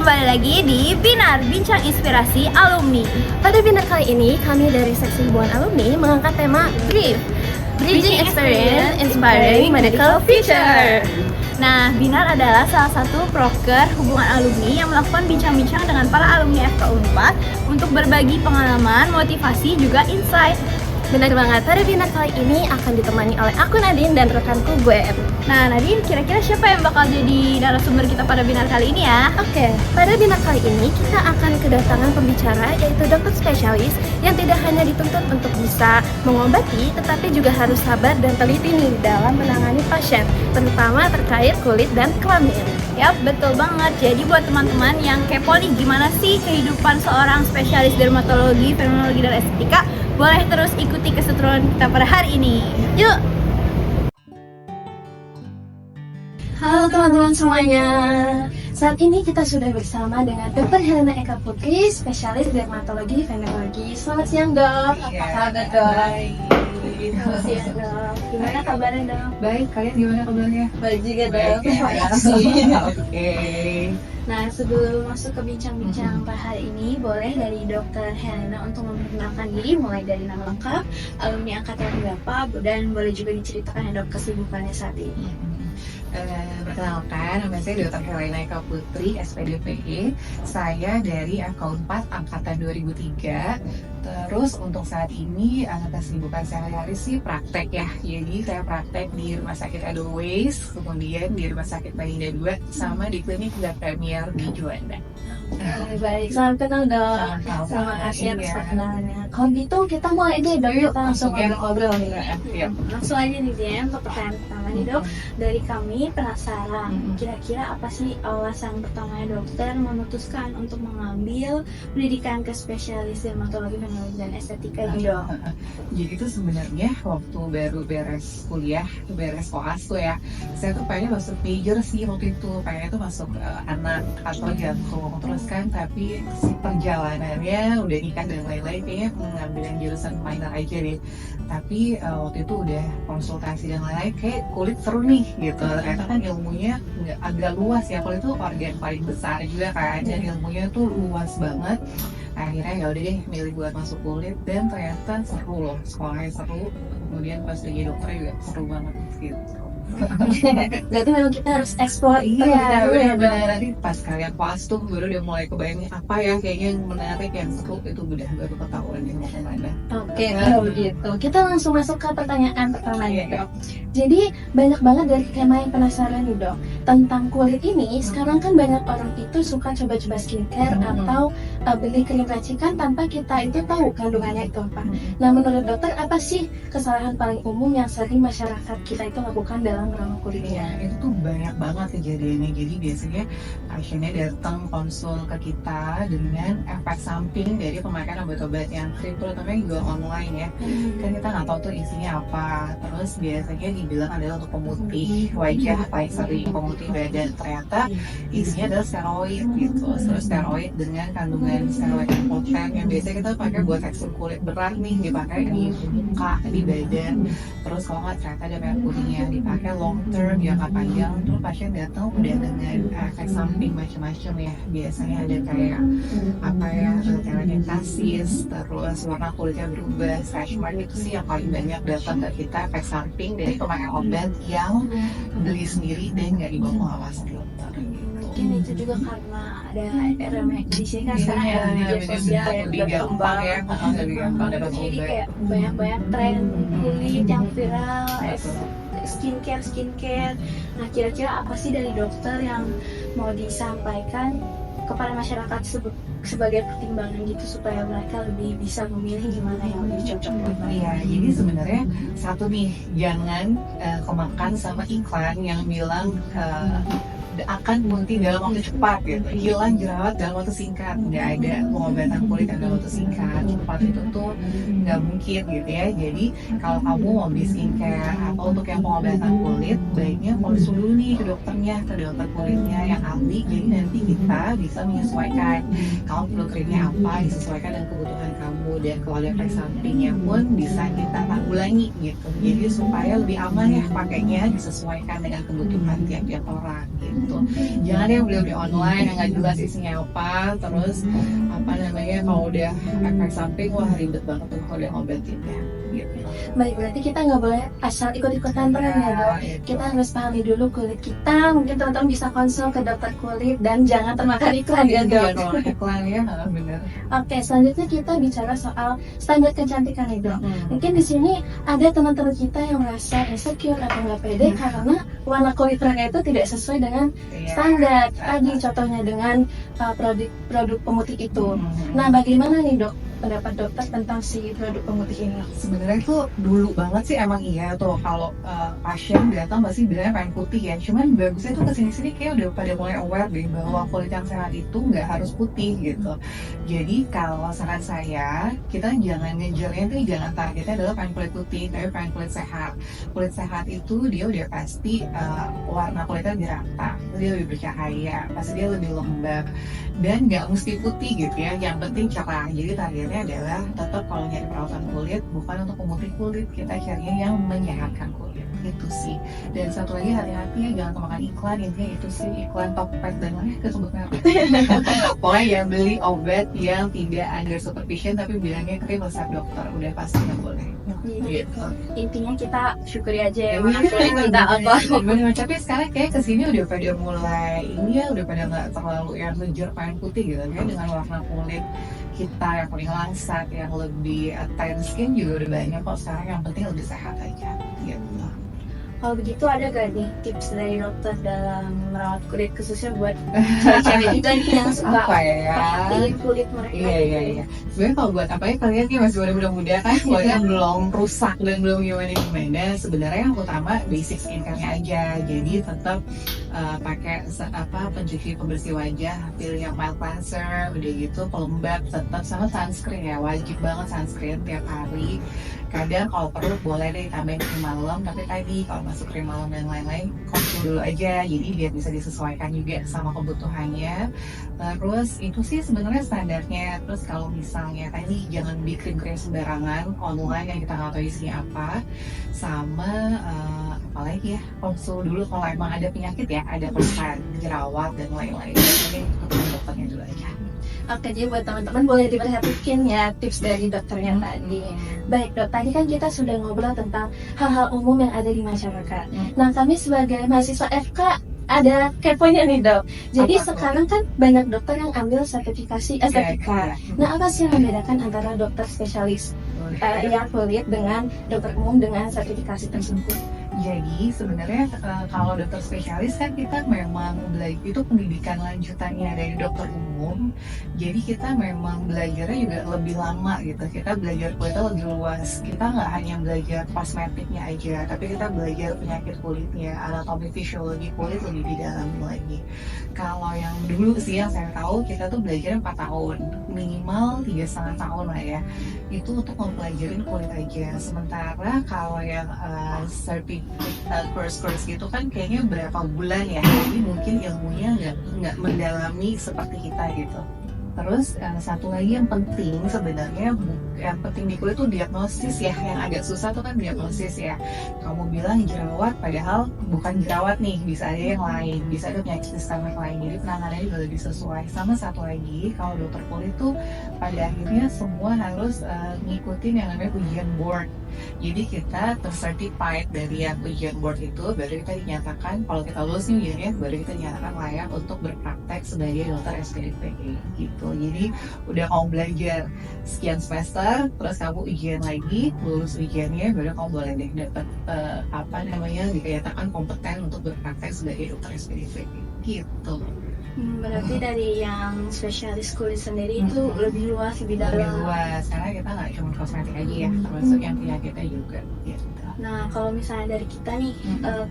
kembali lagi di Binar Bincang Inspirasi Alumni. Pada Binar kali ini, kami dari Seksi Hubungan Alumni mengangkat tema BRIEF, Bridging Experience Inspiring Medical Future. Nah, Binar adalah salah satu proker hubungan alumni yang melakukan bincang-bincang dengan para alumni FK Unpad untuk berbagi pengalaman, motivasi, juga insight. Benar banget, pada Binar kali ini akan ditemani oleh aku Nadine dan rekanku gue Em. Nah, Nadine, kira-kira siapa yang bakal jadi narasumber kita pada Binar kali ini ya? Oke, pada Binar kali ini kita akan kedatangan pembicara yaitu dokter spesialis yang tidak hanya dituntut untuk bisa mengobati, tetapi juga harus sabar dan teliti nih dalam menangani pasien, terutama terkait kulit dan kelamin. Yap, betul banget. Jadi buat teman-teman yang kepo nih gimana sih kehidupan seorang spesialis dermatologi, feminologi, dan estetika, boleh terus ikuti keseruan kita pada hari ini. Yuk! Halo teman-teman semuanya. Saat ini kita sudah bersama dengan Dr. Helena Eka Putri, spesialis dermatologi feminologi. Selamat siang, Dok. Apa kabar, Dok? Selamat siang, Dok. Gimana kabarnya, Dok? Baik, kalian gimana kabarnya? Baik juga, Dok. Oke. Nah, sebelum masuk ke bincang-bincang pada hari ini, boleh dari Dr. Helena untuk memperkenalkan diri, mulai dari nama lengkap, alumni angkatan berapa, dan boleh juga diceritakan ya, Dok, kesibukannya saat ini. Perkenalkan, nama saya Dr. Helena Eka Putri, SPDPE. Saya dari Akun 4 Angkatan 2003. Terus untuk saat ini, kesibukan sehari-hari sih praktek ya. Jadi saya praktek di Rumah Sakit Edelweiss, kemudian di Rumah Sakit Baginda 2, sama di klinik The Premier di Juanda. Baik, salam kenal, Dok. Terima kasih atas perkenalannya. Kalau gitu kita mulai deh, Dok. Yuk kita langsung ngobrol nih. Langsung aja nih, Dem. Untuk pertanyaan pertama nih, Dok. Dari kami penasaran, kira-kira apa sih alasan pertamanya dokter memutuskan untuk mengambil pendidikan ke spesialis dermatologi, feminologi, dan estetika ini, Dok? Jadi itu sebenarnya waktu baru beres kuliah, beres koas tuh ya, saya tuh pengen masuk major sih waktu itu, pengen tuh masuk anak atau jantung. Terus kan tapi si perjalanannya udah nikah dan lain-lain, kayaknya mengambil yang jurusan minor aja deh. Tapi waktu itu udah konsultasi dan lain-lain, kayak kulit seru nih gitu. Ternyata kan ilmunya agak luas ya, kulit itu organ paling besar juga kan, dan ilmunya tuh luas banget. Akhirnya ya udah deh milih buat masuk kulit, dan ternyata seru loh, sekolahnya seru. Kemudian pas jadi dokter juga seru banget gitu. Berarti memang kita harus explore itu Iya, dulu ya, Dok. benar. Nanti pas kalian puas tuh baru udah mulai kebayang apa ya kayaknya yang menarik, yang seru, itu udah baru ketahuan dia mau kemana. Oke, kalau begitu kita langsung masuk ke pertanyaan pertama ya, Dok. Jadi banyak banget dari kema yang penasaran nih, Dok, tentang kulit ini. Sekarang kan banyak orang itu suka coba-coba skincare atau beli krim racikan tanpa kita itu tahu kandungannya itu apa. Nah, menurut dokter apa sih kesalahan paling umum yang sering masyarakat kita itu lakukan dalam merawat kulitnya? Itu tuh banyak banget kejadiannya. Jadi biasanya pasiennya datang konsul ke kita dengan efek samping dari pemakaian obat-obat yang krim, terutama juga online ya. Kan kita nggak tahu tuh isinya apa. Terus biasanya dibilang adalah untuk pemutih wajah, paling sering pemutih badan. Ternyata isinya adalah steroid gitu. Terus steroid dengan kandungan steroid yang poten, yang biasanya kita pakai buat tekstur kulit berat nih, dipakai di muka, di badan. Terus kalau nggak ternyata ada merkurinya, dipakai long term, jangka panjang. Terus pasien datang udah dengan efek samping macam-macam ya. Biasanya ada kayak apa ya, telangitis, terus warna kulitnya berubah, stretch mark. Itu sih yang paling banyak datang ke kita, efek samping dari pemakaian obat yang beli sendiri dan nggak dibawa pengawasan dokter gitu. Mungkin itu juga karena ada remeh di sini kan sekarang ya, media sosial yang lebih gampang ya, lebih gampang dapat jadi obat. kayak banyak tren kulit yang viral, skincare. Nah, kira-kira apa sih dari dokter yang mau disampaikan kepada masyarakat sebagai pertimbangan gitu supaya mereka lebih bisa memilih gimana yang lebih cocok buat mereka? Iya, jadi sebenarnya satu nih, jangan kemakan sama iklan yang bilang akan putih dalam waktu cepat gitu, hilang jerawat dalam waktu singkat. Nggak ada pengobatan kulit yang dalam waktu singkat cepat, itu tuh nggak mungkin gitu ya. Jadi kalau kamu mau beli skincare atau untuk yang pengobatan kulit, baiknya konsul dulu nih ke dokternya, ke dokter kulitnya yang ahli. Jadi nanti kita bisa menyesuaikan, kamu perlu krimnya apa, disesuaikan dengan kebutuhan kamu, dan kalau ada efek sampingnya pun bisa kita tanggulangi gitu. Jadi supaya lebih aman ya pakainya, disesuaikan dengan kebutuhan tiap-tiap orang gitu. Jangan yang beli online yang nggak jelas isinya apa, terus apa namanya kalau udah efek samping wah ribet banget tuh kalau udah ngobatinnya gitu. Baik, berarti kita nggak boleh asal ikut-ikutan tren ya dok. Kita harus pahami dulu kulit kita. Mungkin teman-teman bisa konsul ke dokter kulit dan jangan termakan iklan ya dok. Kalau iklan ya bener. Oke, selanjutnya kita bicara soal standar kecantikan nih dok. Mungkin di sini ada teman-teman kita yang merasa insecure atau nggak pede karena warna kulit mereka itu tidak sesuai dengan standar. Tadi contohnya dengan produk pemutih itu. Nah, bagaimana nih dok pendapat dokter tentang si produk pemutih ini? Sebenarnya tuh dulu banget sih emang iya tuh kalau pasien datang pasti bilangnya pengen putih ya. Cuman bagusnya tuh kesini-sini kayak udah pada mulai aware deh bahwa kulit yang sehat itu nggak harus putih gitu. Jadi kalau saran saya kita jangan ngejarnya tuh jangan targetnya adalah pengen kulit putih, tapi pengen kulit sehat. Kulit sehat itu dia udah pasti warna kulitnya lebih rata, dia lebih bercahaya, pasti dia lebih lembab dan nggak mesti putih gitu ya. Yang penting cerah. Jadi targetnya adalah tetap kalau nyari perawatan kulit bukan untuk pemutih kulit, kita carinya yang menyehatkan kulit itu sih. Dan satu lagi hati-hati ya jangan kemakan iklan, intinya itu sih iklan Tokped dan lain kesebut merek. Pokoknya yang beli obat yang tidak under supervision tapi bilangnya krim resep dokter udah pasti nggak boleh. Gitu. Intinya kita syukuri aja ya, Bener, kulit kita apa. bener. Tapi sekarang kayak kesini udah pada mulai ini ya udah pada nggak terlalu yang ngejar pengen putih gitu kan, dengan warna kulit kita yang paling langsat yang lebih tan skin juga udah banyak kok sekarang, yang penting lebih sehat aja gitu. Kalau begitu ada gak nih tips dari dokter dalam merawat kulit khususnya buat cewek-cewek juga nih yang suka Apa ya? perhatiin kulit mereka? Iya. Sebenarnya kalau buat apa ya kalian nih masih muda-muda kan, kulitnya belum rusak dan belum gimana. Sebenarnya yang utama basic skincare-nya aja. Jadi tetap pakai pencuci pembersih wajah, pilih yang mild cleanser, udah gitu pelembab, tetap sama sunscreen ya, wajib banget sunscreen tiap hari. Kadang kalau perlu boleh deh tambahin krim malam, tapi tadi kalau masuk krim malam dan lain-lain konsul dulu aja, jadi biar bisa disesuaikan juga sama kebutuhannya. Terus itu sih sebenarnya standarnya. Terus kalau misalnya tadi jangan beli krim-krim sembarangan online yang kita nggak tahu isinya apa, sama apalagi ya, konsul dulu kalau emang ada penyakit ya, ada keluhan jerawat dan lain-lain, ini ketemu dokternya dulu aja. Oke, jadi buat teman-teman boleh diperhatikan ya tips dari dokter yang tadi. Baik dok, tadi kan kita sudah ngobrol tentang hal-hal umum yang ada di masyarakat. Nah, kami sebagai mahasiswa FK ada keponya nih dok. Jadi sekarang kan banyak dokter yang ambil sertifikasi estetika. Nah, apa sih yang membedakan antara dokter spesialis yang kulit dengan dokter umum dengan sertifikasi tersebut? Jadi sebenarnya kalau dokter spesialis kan kita memang belajar itu pendidikan lanjutannya dari dokter umum. Jadi kita memang belajarnya juga lebih lama gitu. Kita belajar kulitnya lebih luas. Kita nggak hanya belajar kosmetiknya aja, tapi kita belajar penyakit kulitnya, anatomi fisiologi kulit lebih didalami lagi. Kalau yang dulu sih yang saya tahu kita tuh belajar 4 tahun, minimal 3,5 tahun lah ya. Itu untuk mempelajarin kulit aja. Sementara kalau yang course gitu kan kayaknya berapa bulan ya, jadi mungkin ilmunya nggak mendalami seperti kita gitu. Terus satu lagi yang penting sebenarnya, yang penting di kulit tuh diagnosis ya, yang agak susah tuh kan diagnosis ya. Kamu bilang jerawat padahal bukan jerawat nih, bisa ada yang lain, bisa ada penyakit sistemik lain, jadi penanganannya juga lebih sesuai. Sama satu lagi, kalau dokter kulit tuh pada akhirnya semua harus ngikutin yang namanya ujian board. Jadi kita tercertified dari yang ujian board itu, baru kita dinyatakan kalau kita lulus nih ujiannya, baru kita dinyatakan layak untuk berpraktek sebagai dokter SPDP gitu. Jadi udah kamu belajar sekian semester, terus kamu ujian lagi, lulus ujiannya, baru kamu boleh deh dapat dinyatakan kompeten untuk berpraktek sebagai dokter SPDP gitu. Berarti dari yang spesialis kulit sendiri itu lebih luas, lebih dalam. Lebih luas, karena kita nggak cuma kosmetik aja ya, termasuk yang penyakitnya juga gitu. Nah, kalau misalnya dari kita nih,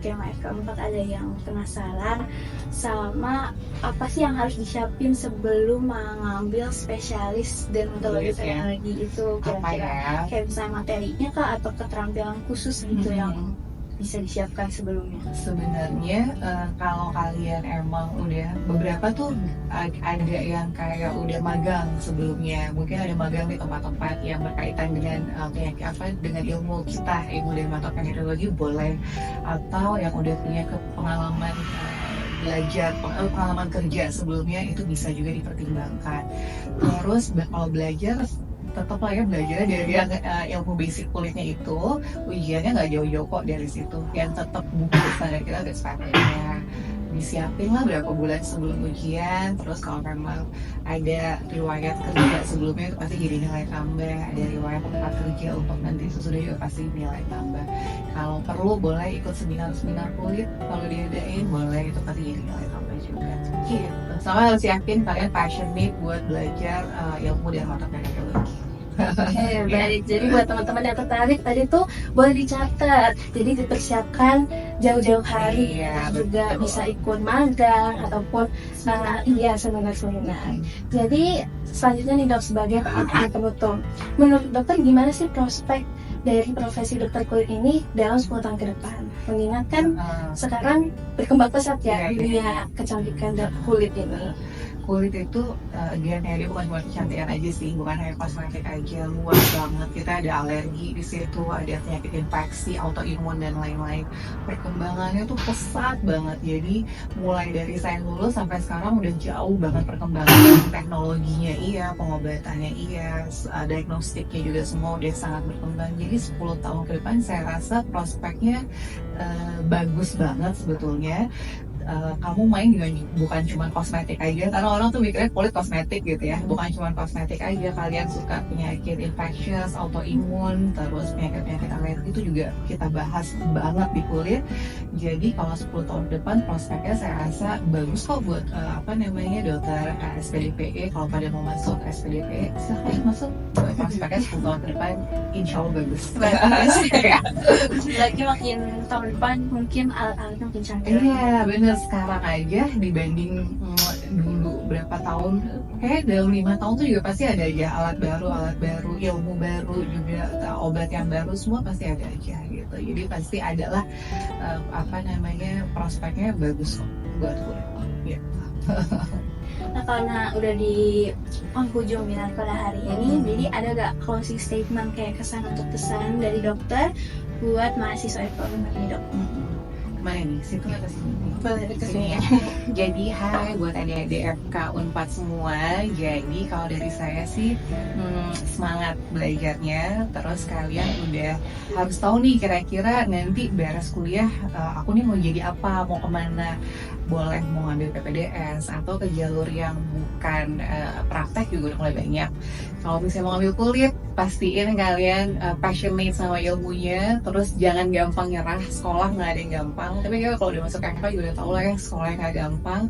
KMA FK4 ada yang penasaran sama apa sih yang harus disiapin sebelum mengambil spesialis dermatologi teknologi itu, kira-kira kayak misalnya materinya kah atau keterampilan khusus gitu yang bisa disiapkan sebelumnya? Sebenarnya kalau kalian emang udah beberapa tuh ada yang kayak udah magang sebelumnya, mungkin ada magang di tempat-tempat yang berkaitan dengan dengan ilmu kita, ilmu dermatologi boleh, atau yang udah punya pengalaman belajar, pengalaman kerja sebelumnya itu bisa juga dipertimbangkan. Terus kalau belajar tetap lah ya belajarnya dari yang ilmu basic kulitnya itu, ujiannya nggak jauh-jauh kok dari situ. Yang tetap buku standar kita ada SPT-nya, disiapin lah berapa bulan sebelum ujian. Terus kalau memang ada riwayat kerja sebelumnya itu pasti jadi nilai tambah, ada riwayat tempat kerja untuk nanti sesudah juga pasti nilai tambah. Kalau perlu boleh ikut seminar kulit, kalau diadain boleh, itu pasti jadi nilai tambah juga gitu. Sama harus yakin kalian passionate buat belajar ilmu dan mata teknologi. Oke, baik. Jadi buat teman-teman yang tertarik tadi tuh boleh dicatat. Jadi dipersiapkan jauh-jauh hari. Iya, Juga betul. bisa ikut magang ataupun seminar-seminar. Jadi selanjutnya nih dok, sebagai penutup, menurut dokter gimana sih prospek dari profesi dokter kulit ini dalam 10 tahun ke depan? Mengingat kan sekarang berkembang pesat ya Iya, dunia kecantikan dan kulit ini. Kulit itu again ya, dia bukan cuma kecantikan aja sih, bukan hanya kosmetik aja, luas banget. Kita ada alergi di situ, ada penyakit infeksi, autoimun dan lain-lain. Perkembangannya tuh pesat banget. Jadi mulai dari saya lulus sampai sekarang udah jauh banget perkembangan teknologinya, iya, pengobatannya iya, diagnostiknya juga semua udah sangat berkembang. Jadi 10 tahun ke depan saya rasa prospeknya bagus banget sebetulnya. Kamu main juga bukan cuma kosmetik aja, karena orang tuh mikirnya kulit kosmetik gitu ya, bukan cuma kosmetik aja. Kalian suka penyakit infectious, autoimun, terus penyakit-penyakit alergi itu juga kita bahas banget di kulit. Jadi kalau 10 tahun depan prospeknya saya rasa bagus kok buat dokter SPDPE. Kalau pada mau masuk SPDPE silahkan masuk. Prospeknya 10 tahun ke depan insya Allah bagus. Lagi makin tahun depan mungkin alat-alatnya makin canggih. Iya bener, sekarang aja dibanding dulu berapa tahun, kayak dalam 5 tahun tuh juga pasti ada aja alat baru, ilmu baru juga, obat yang baru, semua pasti ada aja gitu. Jadi pasti adalah prospeknya bagus kok buat kulit gitu. Nah, karena udah di penghujung minat pada hari ini, jadi ada gak closing statement kayak kesan untuk pesan dari dokter buat mahasiswa ekonomi ini dok? Kemana nih? Situ atau sini? Boleh ke sini ya. Jadi hai buat adik-adik FK Unpad semua. Jadi kalau dari saya sih semangat belajarnya. Terus kalian udah harus tahu nih kira-kira nanti beres kuliah aku nih mau jadi apa, mau kemana. Boleh mau ngambil PPDS atau ke jalur yang bukan praktek juga udah mulai banyak. Kalau misalnya mau ngambil kulit, pastiin kalian passionate sama ilmunya. Terus jangan gampang nyerah. Sekolah nggak ada yang gampang. Tapi kalau udah masuk FK juga udah tau lah ya, sekolah nggak gampang.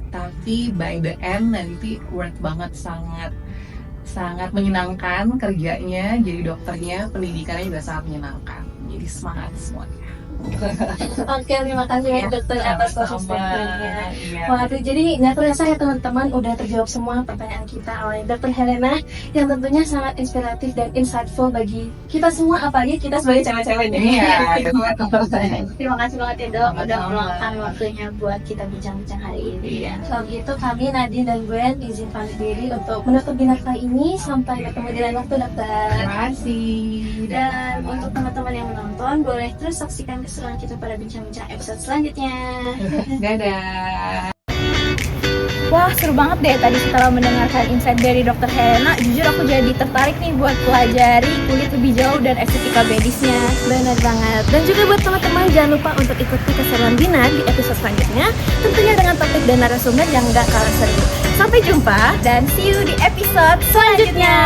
Tapi by the end nanti worth banget, sangat menyenangkan kerjanya. Jadi dokternya, pendidikannya juga sangat menyenangkan. Jadi semangat semuanya. Oke, terima kasih ya dokter atas closing statementnya. Iya. Waduh, jadi nggak terasa ya teman-teman, udah terjawab semua pertanyaan kita oleh Dr. Helena yang tentunya sangat inspiratif dan insightful bagi kita semua, apalagi kita sebagai cewek-cewek nih. Iya. Terima kasih banget ya dok, udah meluangkan waktunya buat kita bincang-bincang hari ini. Iya. Kalau gitu kami Nadine dan Gwen izin pamit diri untuk menutup dinar kali ini. Sampai ketemu di lain waktu dokter. Terima kasih. Dan untuk teman-teman yang menonton, boleh terus saksikan keseruan kita pada bincang-bincang episode selanjutnya. Dadah. Wah, seru banget deh tadi setelah mendengarkan insight dari Dr. Helena. Jujur aku jadi tertarik nih buat pelajari kulit lebih jauh dan estetika medisnya. Benar banget. Dan juga buat teman-teman jangan lupa untuk ikuti keseruan Dinar di episode selanjutnya, tentunya dengan topik dan narasumber yang gak kalah seru. Sampai jumpa dan see you di episode selanjutnya.